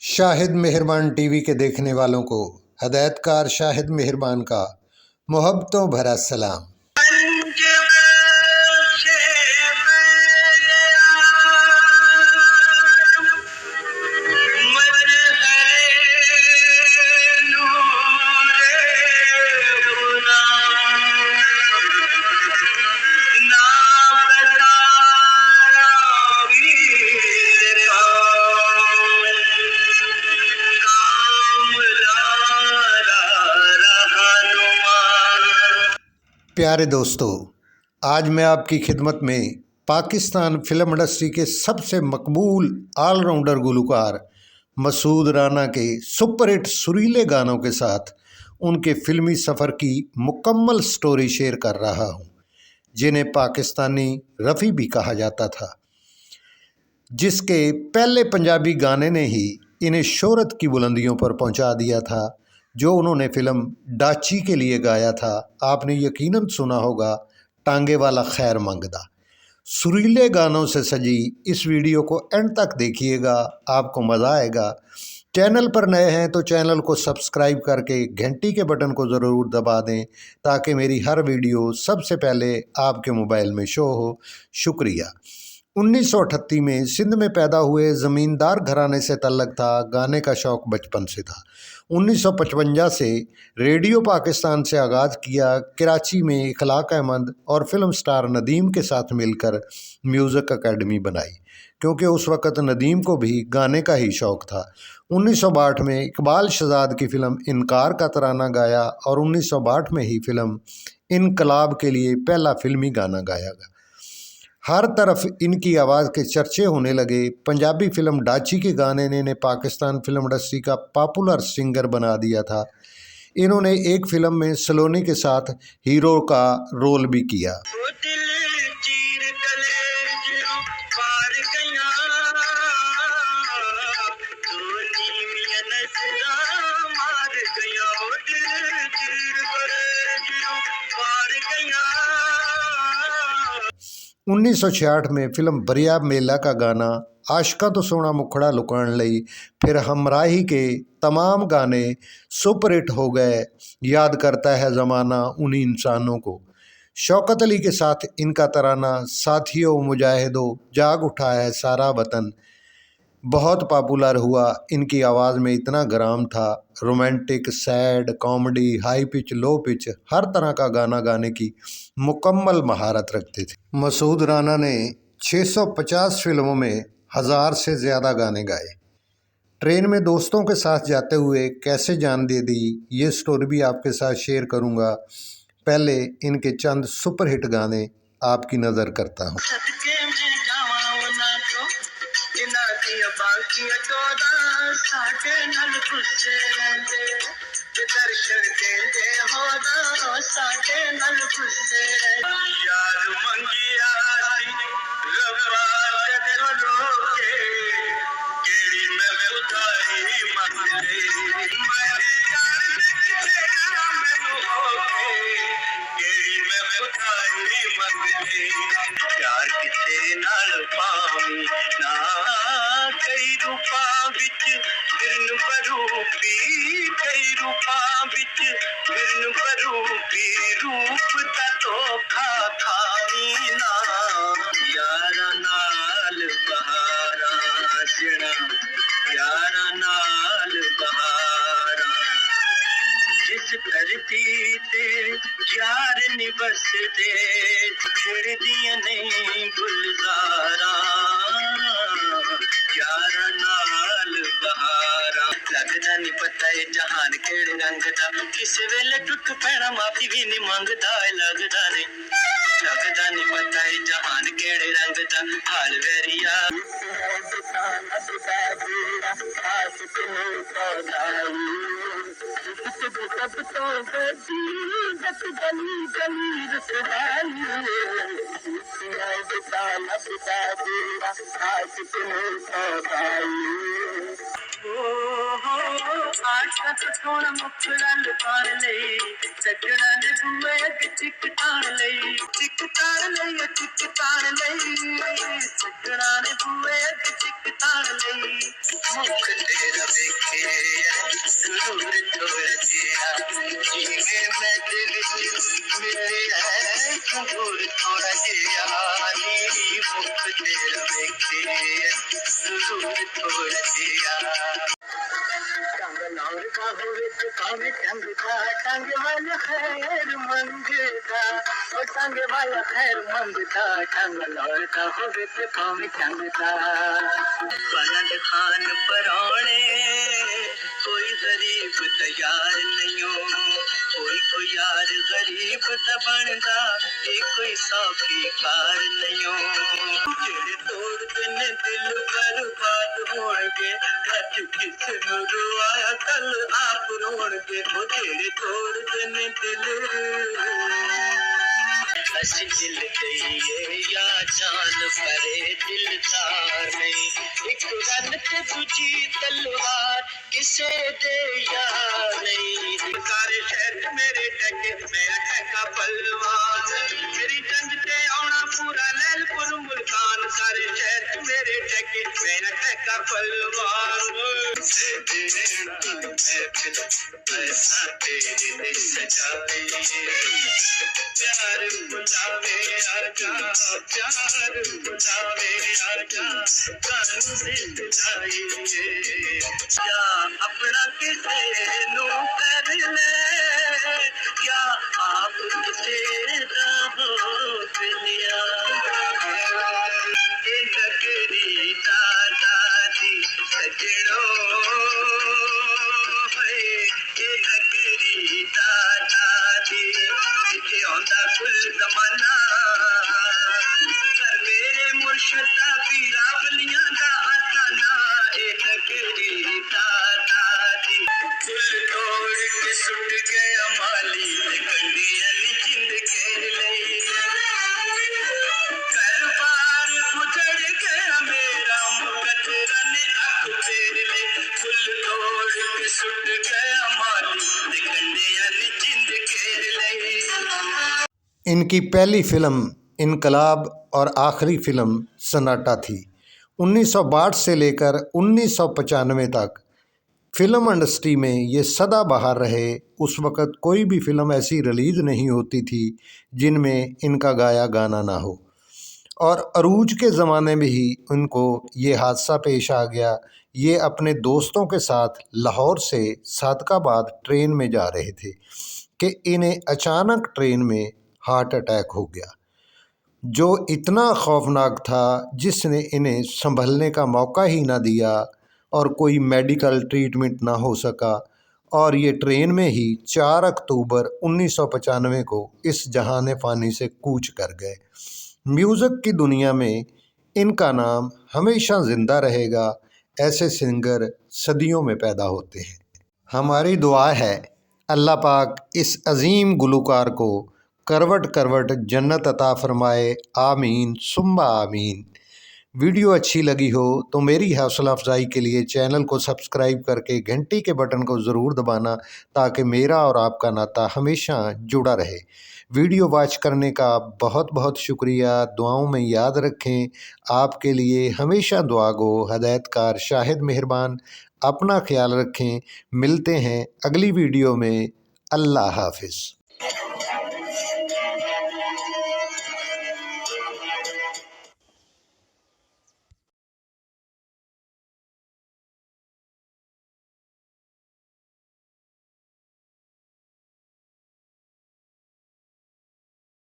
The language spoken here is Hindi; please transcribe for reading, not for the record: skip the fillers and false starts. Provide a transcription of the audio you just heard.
शाहिद मेहरबान टीवी के देखने वालों को हदायतकार शाहिद मेहरबान का मोहब्बतों भरा सलाम। प्यारे दोस्तों, आज मैं आपकी खिदमत में पाकिस्तान फिल्म इंडस्ट्री के सबसे मकबूल ऑलराउंडर गुलकार मसूद राना के सुपरहिट सुरीले गानों के साथ उनके फिल्मी सफ़र की मुकम्मल स्टोरी शेयर कर रहा हूं, जिन्हें पाकिस्तानी रफ़ी भी कहा जाता था, जिसके पहले पंजाबी गाने ने ही इन्हें शोहरत की बुलंदियों पर पहुंचा दिया था, जो उन्होंने फिल्म डाची के लिए गाया था। आपने यकीनन सुना होगा, टांगे वाला खैर मंगदा। सुरीले गानों से सजी इस वीडियो को एंड तक देखिएगा, आपको मज़ा आएगा। चैनल पर नए हैं तो चैनल को सब्सक्राइब करके घंटी के बटन को ज़रूर दबा दें, ताकि मेरी हर वीडियो सबसे पहले आपके मोबाइल में शो हो। शुक्रिया। 1938 में सिंध में पैदा हुए ज़मींदार घराने से तल्लक था। गाने का शौक़ बचपन से था। 1955 से रेडियो पाकिस्तान से आगाज़ किया। कराची में इखलाक अहमद और फिल्म स्टार नदीम के साथ मिलकर म्यूज़िक एकेडमी बनाई, क्योंकि उस वक़्त नदीम को भी गाने का ही शौक़ था। 1962 में इकबाल शहजाद की फ़िल्म इनकार का तराना गाया और 1962 में ही फ़िल्म इनकलाब के लिए पहला फिल्मी गाना गाया गया। हर तरफ इनकी आवाज़ के चर्चे होने लगे। पंजाबी फिल्म डाची के गाने ने पाकिस्तान फिल्म इंडस्ट्री का पॉपुलर सिंगर बना दिया था। इन्होंने एक फिल्म में सलोनी के साथ हीरो का रोल भी किया। उन्नीस 1966 में फिल्म बरिया मेला का गाना आशका तो सोना मुखड़ा लुकान लई, फिर हमराही के तमाम गाने सुपरहिट हो गए। याद करता है ज़माना उन्हीं इंसानों को। शौकत अली के साथ इनका तराना साथियों मुजाहिदों जाग उठा है सारा वतन बहुत पॉपुलर हुआ। इनकी आवाज़ में इतना ग्राम था। Romantic, sad, comedy, high pitch, low pitch, हर तरह का गाना गाने की मुकम्मल महारत रखते थे। मसूद राना ने 650 फिल्मों में 1000 से ज़्यादा गाने गाए। ट्रेन में दोस्तों के साथ जाते हुए कैसे जान दे दी, ये स्टोरी भी आपके साथ शेयर करूँगा। पहले इनके चंद सुपरहिट गाने आपकी नज़र करता हूँ। प्यार किसे नाल पावी ना कई रूपा विच फिरन बरूपी, कई रूपा विच फिरन बरूपी, रूप दा धोखा खावी ना। यारा नाल बहारा जना, यारा नाल बहारा, जिस धरती ते यार निबस दे छिड़दियां नहीं गुलजारा, यारा नाल बहारा। लगदा नहीं पता है जहान केड़े रंग दा, किस वेले टुट पैना माफी भी नहीं मंगदा। लगदा नहीं पता है जहान केड़े रंग दा, हाल वेरिया सब तो बसीरत गली गली रसवाली, आशिक ने सौदाई। सत सोना मुखड़ा लुकान लई सजना दे बुए अगे चिक तान लई चिक तान लई चिक तान लई सजना दे बुए अगे चिक तान लई मुख तेरा देखे दूर थोड़ा जिया जिवे मैं दिल मिले है दूर थोड़ा जिया मुख तेरा देखे दूर थोड़ा जिया टंग का होवे तो कामे टंग का टंग वाला खैर मंगता ओ टंग वाला खैर मंगता टंग लौर का होवे तो कामे टंगता बनद खान परौणे कोई गरीब तैयार नहीं हो कोई यार गरीब दबणदा कोई सौखी कार नहीं हो जेड़े तोड़ देने दिल बर्बाद होणगे अज किस नु रुआया कल आप रोणगे ओ जेड़े तोड़ देने दिल असी दिल दईए या जान परे दिल तार नहीं एक रन ते दूजी तलवार किसे दे यार नहीं सारे शहर मेरे टके मेरा टका पलवान मेरी जंग ते आना पूरा लैलपुर मुल्कान सारे शहर मेरे टके मेरा टका पलवान पैसा तेरे दे सजाए प्यार बुलावे आजा प्यार बुलावे आजा कानू दिल लाइए क्या अपना किसे नु कर ले क्या आप किसे हो पिलिया नगरी दादी सजड़ो नगरी दादी जिथे आंदा कुल जमाना कर मेरे मुर्शदा पीरा बलियां दा आताना नगरी दादी कुल तोड़ के सुट गया माली कंडियां नी जिंद घेर लई घर बार उजड़ गया मेरा मुकदरा ने अख फेर ले कुल तोड़ के सुट गया माली कंडियां नी जिंद घेर लई। इनकी पहली फिल्म इनकलाब और आखिरी फिल्म सन्नाटा थी। 1962 से लेकर 1995 तक फिल्म इंडस्ट्री में ये सदाबहार रहे। उस वक़्त कोई भी फिल्म ऐसी रिलीज़ नहीं होती थी जिनमें इनका गाया गाना ना हो। और अरूज के ज़माने में ही उनको ये हादसा पेश आ गया। ये अपने दोस्तों के साथ लाहौर से सादकाबाद ट्रेन में जा रहे थे कि इन्हें अचानक ट्रेन में हार्ट अटैक हो गया, जो इतना खौफनाक था जिसने इन्हें संभलने का मौका ही ना दिया और कोई मेडिकल ट्रीटमेंट ना हो सका। और ये ट्रेन में ही 4 अक्टूबर 1995 को इस जहान फ़ानी से कूच कर गए। म्यूज़िक की दुनिया में इनका नाम हमेशा ज़िंदा रहेगा। ऐसे सिंगर सदियों में पैदा होते हैं। हमारी दुआ है अल्लाह पाक इस अज़ीम गुलकार को करवट करवट जन्नत अता फ़रमाए। आमीन सुम्मा आमीन। वीडियो अच्छी लगी हो तो मेरी हौसला अफजाई के लिए चैनल को सब्सक्राइब करके घंटी के बटन को ज़रूर दबाना, ताकि मेरा और आपका नाता हमेशा जुड़ा रहे। वीडियो वॉच करने का बहुत बहुत शुक्रिया। दुआओं में याद रखें। आपके लिए हमेशा दुआ गो हदायतकार शाहिद मेहरबान। अपना ख्याल रखें। मिलते हैं अगली वीडियो में। अल्लाह हाफिज़।